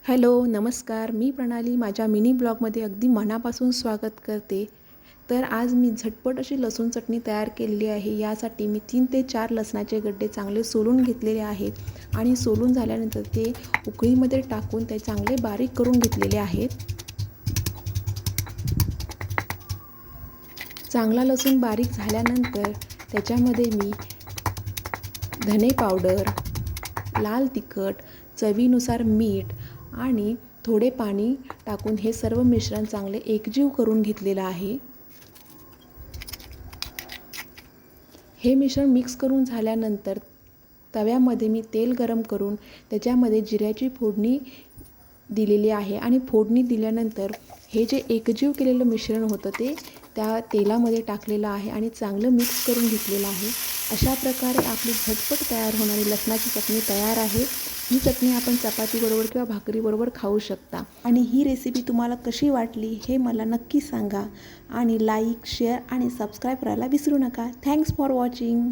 Hello, नमस्कार. मी प्रणाली माझ्या मिनी ब्लॉगमध्ये अगदी मनापासून स्वागत करते. तर आज मी झटपट अशी लसूण चटणी तयार केलेली आहे. यासाठी मी 3 ते 4 लसणाचे गड्डे चांगले सोलून घेतलेले आहेत आणि सोलून झाल्यानंतर ते उकळीमध्ये टाकून ते चांगले बारीक करून घेतलेले आहेत. चांगला लसूण बारीक झाल्यानंतर त्याच्यामध्ये मी धने पावडर, लाल तिखट, चवीनुसार मीठ आणि थोडे पाणी टाकून हे सर्व मिश्रण चांगले एकजीव करून घेतलेलं आहे. हे मिश्रण मिक्स करून झाल्यानंतर तव्यामध्ये मी तेल गरम करून त्याच्यामध्ये जिऱ्याची फोडणी दिलेली आहे आणि फोडणी दिल्यानंतर हे जे एकजीव केलेलं मिश्रण होतं ते त्या तेलामध्ये टाकलेलं आहे आणि चांगलं मिक्स करून घेतलेलं आहे. अशा प्रकारे आपली झटपट तयार होणारी लसणाची चटणी तयार आहे. ही चटणी आपण चपातीबरोबर किंवा भाकरीबरोबर खाऊ शकता. आणि ही रेसिपी तुम्हाला कशी वाटली हे मला नक्की सांगा आणि लाईक, शेअर आणि सबस्क्राईब करायला विसरू नका. Thanks for watching.